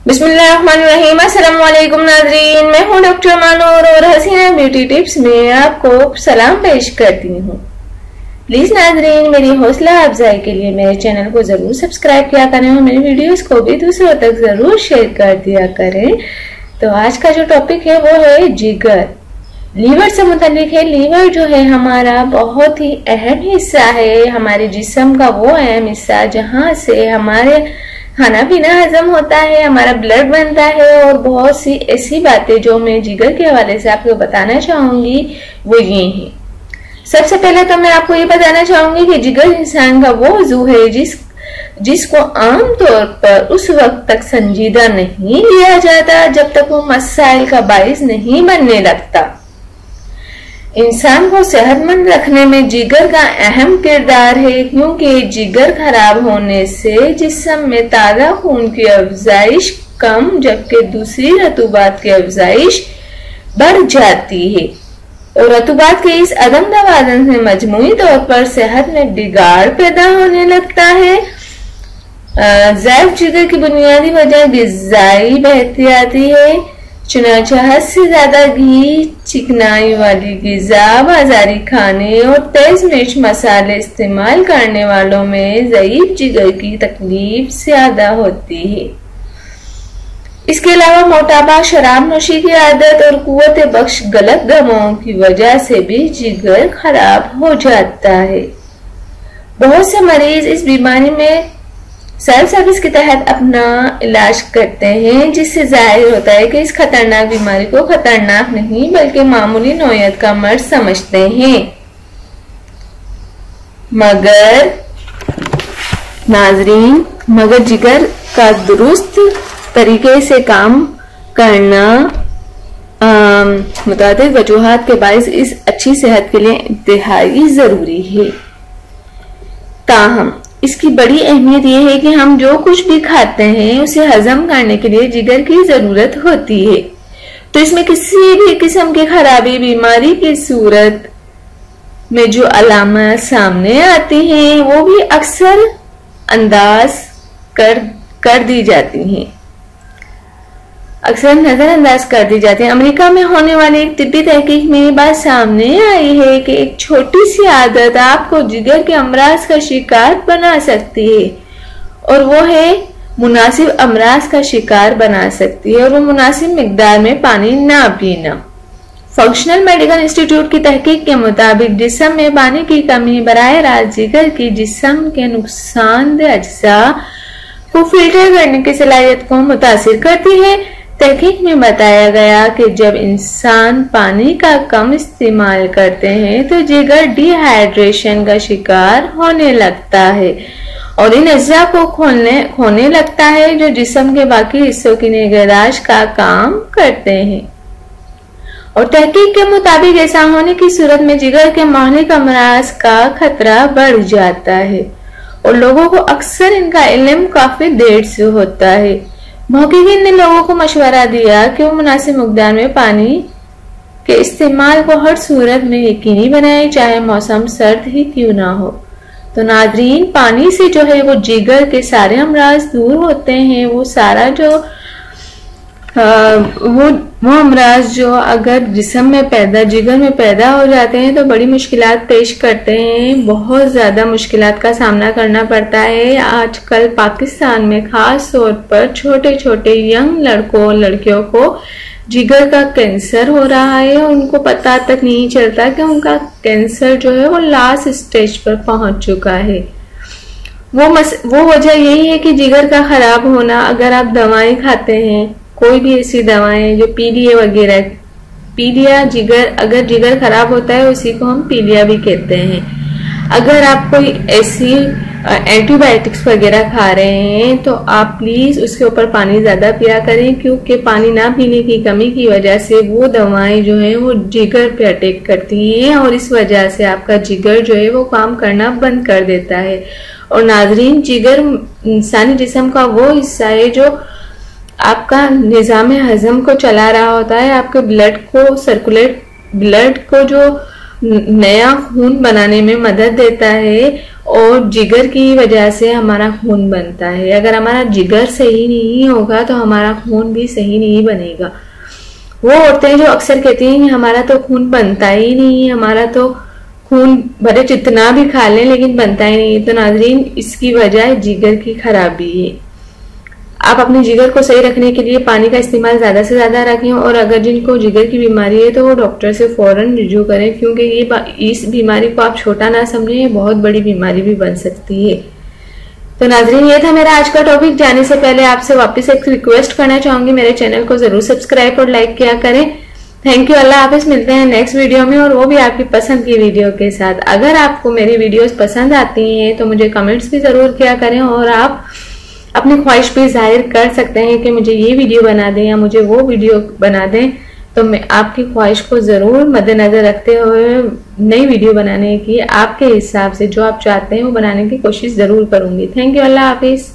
बिस्मिल्लाहिर्रहमानिर्रहीम। अस्सलाम वालेकुम नाज़रीन, मैं हूँ डॉक्टर मानूर और हसीना ब्यूटी टिप्स में आपको सलाम पेश करती हूँ। प्लीज नाज़रीन, मेरी हौसला अफजाई के लिए मेरे चैनल को जरूर सब्सक्राइब किया करें और मेरी वीडियोस को भी दूसरों तक जरूर शेयर कर दिया करें। तो आज का जो टॉपिक है वो है जिगर। लीवर से मुतालिक है। लीवर जो है हमारा बहुत ही अहम हिस्सा है, हमारे जिस्म का वो अहम हिस्सा जहाँ से हमारे खाना पीना हजम होता है, हमारा ब्लड बनता है और बहुत सी ऐसी बातें जो मैं जिगर के हवाले से आपको बताना चाहूंगी वो ये हैं। सबसे पहले तो मैं आपको ये बताना चाहूंगी कि जिगर इंसान का वो उज़ू है जिसको आमतौर पर उस वक्त तक संजीदा नहीं लिया जाता जब तक वो मसाइल का बाइस नहीं बनने लगता। इंसान को सेहतमंद रखने में जिगर का अहम किरदार है, क्योंकि जिगर खराब होने से जिस्म में ताज़ा खून की अफजाइश कम जबकि दूसरी रतूबात की अफजाइश बढ़ जाती है और रतूबात के इस अदम तवाज़ुन से मजमूई तौर पर सेहत में बिगाड़ पैदा होने लगता है। ज़ैफ जिगर की बुनियादी वजह ग़िज़ाई बेहतियाती है, चुनांचे हद से ज्यादा घी, चिकनाई वाली ग़िज़ा, बाजारी खाने और तेज मिर्च मसाले इस्तेमाल करने वालों में ज़ईफ़ जिगर की तकलीफ ज्यादा होती है। इसके अलावा मोटापा, शराब नोशी की आदत और कुव्वत बख्श गलत दवाओं की वजह से भी जिगर खराब हो जाता है। बहुत से मरीज इस बीमारी में सेल्फ सर्विस के तहत अपना इलाज करते हैं, जिससे जाहिर होता है कि इस खतरनाक बीमारी को खतरनाक नहीं बल्कि मामूली नौयत का मर्ज समझते हैं। मगर नाजरीन, जिगर का दुरुस्त तरीके से काम करना मुताबिक वजूहात के बाइस इस अच्छी सेहत के लिए इंतहाई जरूरी है। ताहम इसकी बड़ी अहमियत यह है कि हम जो कुछ भी खाते हैं उसे हजम करने के लिए जिगर की जरूरत होती है। तो इसमें किसी भी किस्म की खराबी, बीमारी की सूरत में जो अलामत सामने आती हैं वो भी अक्सर अंदाज कर दी जाती हैं, अक्सर नजरअंदाज कर दी जाती है। अमेरिका में होने वाली एक तिब्बी तहकीक में ये बात सामने आई है कि एक छोटी सी आदत आपको जिगर के अमराज का शिकार बना सकती है और वो है मुनासिब अमराज का शिकार बना सकती है और वो मुनासिब मिकदार में पानी ना पीना। फंक्शनल मेडिकल इंस्टीट्यूट की तहकीक के मुताबिक जिस्म में पानी की कमी बराह रास्त जिगर की जिस्म के नुकसानदेह अज्जा को फिल्टर करने की सलाहियत को मुतासिर करती है। तहकीक में बताया गया कि जब इंसान पानी का कम इस्तेमाल करते हैं तो जिगर डिहाइड्रेशन का शिकार होने लगता है और इन अज्जा को खोने लगता है जो जिस्म के बाकी हिस्सों की निगहदाश्त का काम करते हैं। और तहकीक के मुताबिक ऐसा होने की सूरत में जिगर के मौलिक अमराज का खतरा बढ़ जाता है और लोगों को अक्सर इनका इल्म काफी देर से होता है। मुहक्किकीन ने लोगों को मशवरा दिया कि वो मुनासिब मिकदार में पानी के इस्तेमाल को हर सूरत में यकीनी बनाए, चाहे मौसम सर्द ही क्यों ना हो। तो नाज़रीन, पानी से जो है वो जिगर के सारे अमराज दूर होते हैं। वो सारा जो वो अमराज जो अगर जिस्म में जिगर में पैदा हो जाते हैं तो बड़ी मुश्किलात पेश करते हैं, बहुत ज्यादा मुश्किलात का सामना करना पड़ता है। आजकल पाकिस्तान में खास तौर पर छोटे छोटे यंग लड़कों और लड़कियों को जिगर का कैंसर हो रहा है और उनको पता तक नहीं चलता कि उनका कैंसर जो है वो लास्ट स्टेज पर पहुंच चुका है। वो वजह यही है कि जिगर का खराब होना। अगर आप दवाएं खाते हैं, कोई भी ऐसी दवाएं जो पीलिया वगैरह, अगर जिगर खराब होता है उसी को हम पीलिया भी कहते हैं। अगर आप कोई ऐसी एंटीबायोटिक्स वगैरह खा रहे हैं तो आप प्लीज उसके ऊपर पानी ज्यादा पिया करें, क्योंकि पानी ना पीने की कमी की वजह से वो दवाएं जो है वो जिगर पे अटैक करती हैं और इस वजह से आपका जिगर जो है वो काम करना बंद कर देता है। और नाजरीन, जिगर इंसानी जिस्म का वो हिस्सा है जो आपका निज़ाम हजम को चला रहा होता है, आपके ब्लड को जो नया खून बनाने में मदद देता है और जिगर की वजह से हमारा खून बनता है। अगर हमारा जिगर सही नहीं होगा तो हमारा खून भी सही नहीं बनेगा। वो औरतें जो अक्सर कहती हैं कि हमारा तो खून बनता ही नहीं, हमारा तो खून भले जितना भी खा लें लेकिन बनता ही नहीं, तो नाजरीन इसकी वजह जिगर की खराबी है। आप अपने जिगर को सही रखने के लिए पानी का इस्तेमाल ज़्यादा से ज़्यादा रखें, और अगर जिनको जिगर की बीमारी है तो वो डॉक्टर से फ़ौरन रुजू करें, क्योंकि इस बीमारी को आप छोटा ना समझें, ये बहुत बड़ी बीमारी भी बन सकती है। तो नाजरीन ये था मेरा आज का टॉपिक। जाने से पहले आपसे वापस एक रिक्वेस्ट करना चाहूंगी, मेरे चैनल को ज़रूर सब्सक्राइब और लाइक किया करें। थैंक यू, अल्लाह हाफिज़। मिलते हैं नेक्स्ट वीडियो में, और वो भी आपकी पसंद की वीडियो के साथ। अगर आपको मेरी वीडियोस पसंद आती हैं तो मुझे कमेंट्स भी ज़रूर किया करें, और आप अपनी ख्वाहिश भी जाहिर कर सकते हैं कि मुझे ये वीडियो बना दें या मुझे वो वीडियो बना दें। तो मैं आपकी ख्वाहिश को ज़रूर मद्देनज़र रखते हुए नई वीडियो बनाने की, आपके हिसाब से जो आप चाहते हैं वो बनाने की कोशिश ज़रूर करूँगी। थैंक यू, अल्लाह हाफिज़।